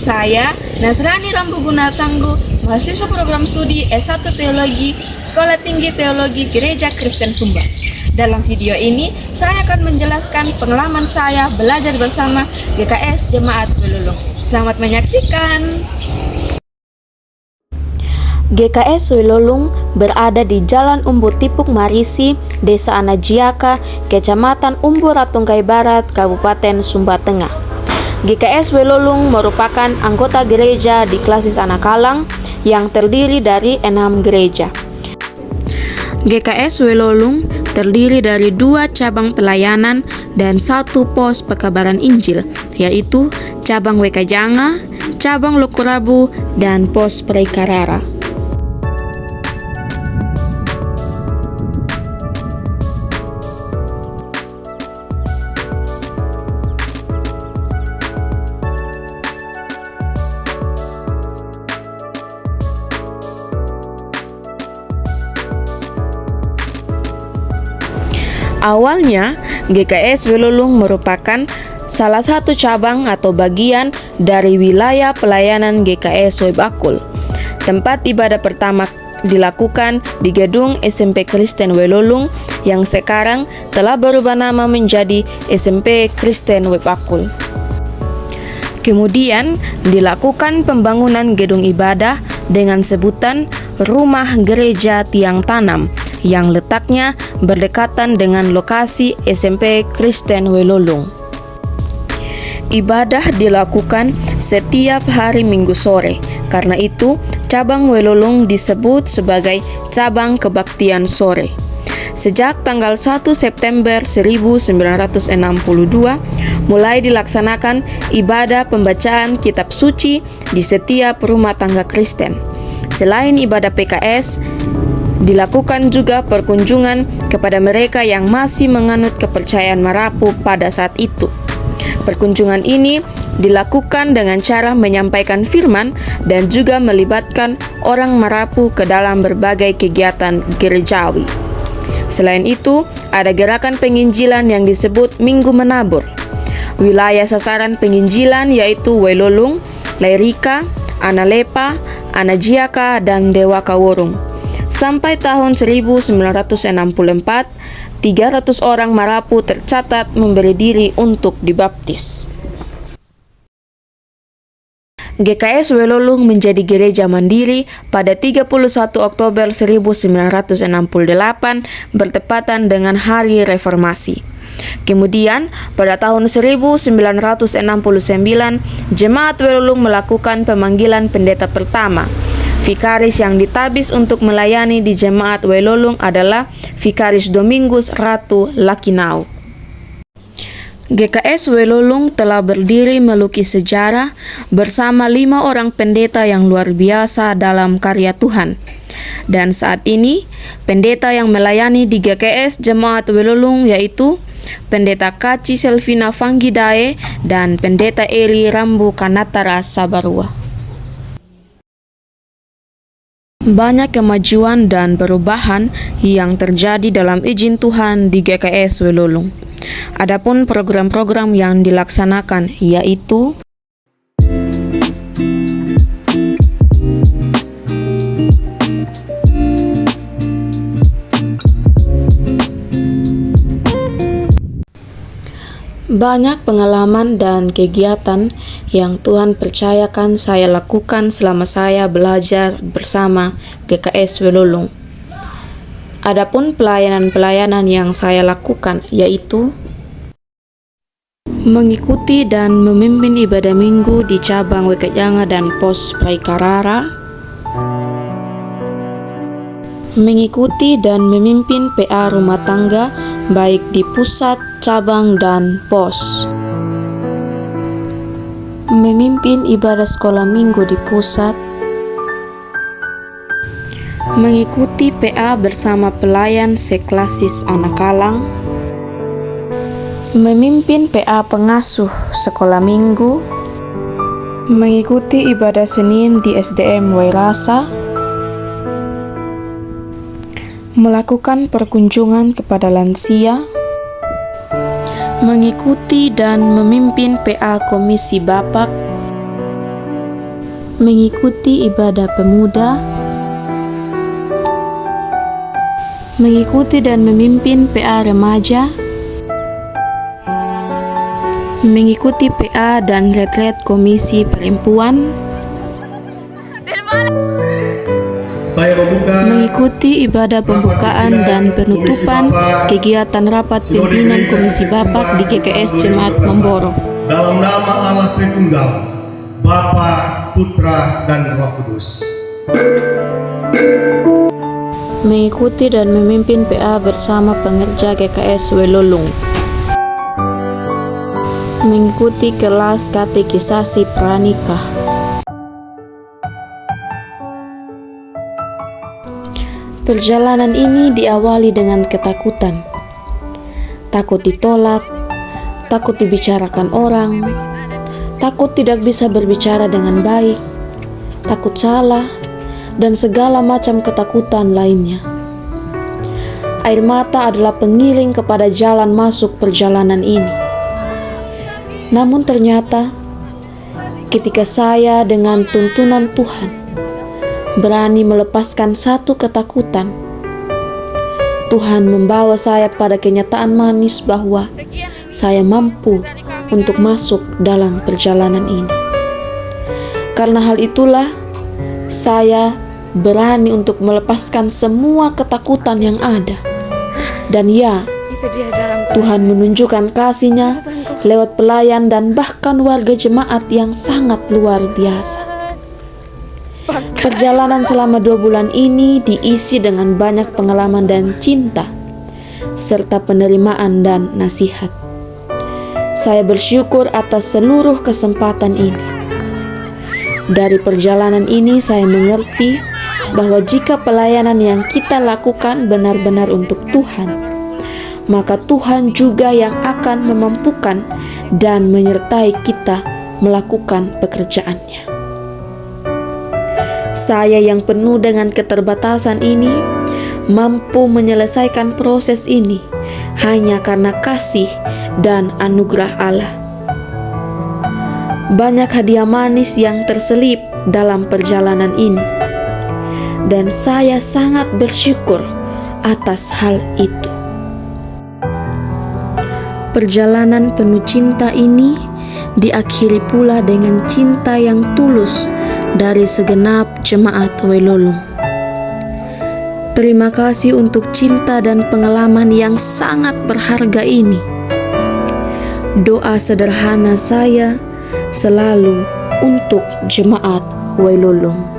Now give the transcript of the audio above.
Saya, Nasrani Rambu Gunatanggo, mahasiswa program studi S1 Teologi, Sekolah Tinggi Teologi Gereja Kristen Sumba. Dalam video ini, saya akan menjelaskan pengalaman saya belajar bersama GKS Jemaat Welulung. Selamat menyaksikan. GKS Welulung berada di Jalan Umbu Tipuk Marisi, Desa Anajiaka, Kecamatan Umbu Ratungkai Barat, Kabupaten Sumba Tengah. GKS Welulung merupakan anggota gereja di Klasis Anakalang yang terdiri dari 6 gereja. GKS Welulung terdiri dari 2 cabang pelayanan dan 1 pos pekabaran Injil, yaitu cabang Wekajanga, cabang Lokurabu, dan pos Preikarara. Awalnya, GKS Welulung merupakan salah satu cabang atau bagian dari wilayah pelayanan GKS Webakul. Tempat ibadah pertama dilakukan di gedung SMP Kristen Welulung yang sekarang telah berubah nama menjadi SMP Kristen Webakul. Kemudian dilakukan pembangunan gedung ibadah dengan sebutan Rumah Gereja Tiang Tanam yang letaknya berdekatan dengan lokasi SMP Kristen Welulung. Ibadah dilakukan setiap hari Minggu sore. Karena itu, cabang Welulung disebut sebagai cabang kebaktian sore. Sejak tanggal 1 September 1962, mulai dilaksanakan ibadah pembacaan kitab suci di setiap rumah tangga Kristen. Selain ibadah PKS, dilakukan juga perkunjungan kepada mereka yang masih menganut kepercayaan Marapu pada saat itu. Perkunjungan ini dilakukan dengan cara menyampaikan firman dan juga melibatkan orang Marapu ke dalam berbagai kegiatan gerejawi. Selain itu, ada gerakan penginjilan yang disebut Minggu Menabur. Wilayah sasaran penginjilan yaitu Welulung, Lairika, Analepa, Anajiaka, dan Dewa Kawurung. Sampai tahun 1964, 300 orang Marapu tercatat memberi diri untuk dibaptis. GKS Welulung menjadi gereja mandiri pada 31 Oktober 1968 bertepatan dengan Hari Reformasi. Kemudian, pada tahun 1969, Jemaat Welulung melakukan pemanggilan pendeta pertama. Vikaris yang ditabis untuk melayani di Jemaat Welulung adalah Vikaris Domingus Ratu Lakinau. GKS Welulung telah berdiri melukis sejarah bersama 5 orang pendeta yang luar biasa dalam karya Tuhan. Dan saat ini, pendeta yang melayani di GKS Jemaat Welulung yaitu Pendeta Kaci Selvina Fanggidae dan Pendeta Eli Rambu Kanatara Sabarua. Banyak kemajuan dan perubahan yang terjadi dalam izin Tuhan di GKS Welulung. Adapun program-program yang dilaksanakan yaitu banyak pengalaman dan kegiatan yang Tuhan percayakan saya lakukan selama saya belajar bersama GKS Welulung. Adapun pelayanan-pelayanan yang saya lakukan yaitu mengikuti dan memimpin ibadah minggu di cabang Wekajanga dan pos Preikarara, mengikuti dan memimpin PA rumah tangga baik di pusat, cabang, dan pos, memimpin ibadah sekolah minggu di pusat, mengikuti PA bersama pelayan seklasis Anakalang, memimpin PA pengasuh sekolah minggu, mengikuti ibadah Senin di SDM Wairasa, melakukan perkunjungan kepada lansia, mengikuti dan memimpin PA Komisi Bapak, mengikuti ibadah pemuda, mengikuti dan memimpin PA remaja, mengikuti PA dan retret Komisi Perempuan, Saya membuka mengikuti ibadah pembukaan dan penutupan kegiatan rapat pimpinan Komisi Bapak di GKS Jemaat Memboro. dalam nama Allah Tritunggal, Bapa, Putra, dan Roh Kudus. Mengikuti dan memimpin PA bersama pengerja GKS Welolung. Mengikuti kelas katekisasi pranikah. Perjalanan ini diawali dengan ketakutan. Takut ditolak, takut dibicarakan orang, takut tidak bisa berbicara dengan baik, takut salah, dan segala macam ketakutan lainnya. Air mata adalah pengiring kepada jalan masuk perjalanan ini. Namun ternyata, ketika saya dengan tuntunan Tuhan berani melepaskan satu ketakutan, Tuhan membawa saya pada kenyataan manis bahwa saya mampu untuk masuk dalam perjalanan ini. Karena hal itulah, saya berani untuk melepaskan semua ketakutan yang ada. Dan ya, Tuhan menunjukkan kasih-Nya lewat pelayan dan bahkan warga jemaat yang sangat luar biasa. Perjalanan selama 2 bulan ini diisi dengan banyak pengalaman dan cinta, serta penerimaan dan nasihat. Saya bersyukur atas seluruh kesempatan ini. Dari perjalanan ini saya mengerti bahwa jika pelayanan yang kita lakukan benar-benar untuk Tuhan, maka Tuhan juga yang akan memampukan dan menyertai kita melakukan pekerjaannya. Saya yang penuh dengan keterbatasan ini mampu menyelesaikan proses ini hanya karena kasih dan anugerah Allah. Banyak hadiah manis yang terselip dalam perjalanan ini, dan saya sangat bersyukur atas hal itu. Perjalanan penuh cinta ini diakhiri pula dengan cinta yang tulus dari segenap jemaat Welolung. Terima kasih untuk cinta dan pengalaman yang sangat berharga ini. Doa sederhana saya selalu untuk jemaat Welolung.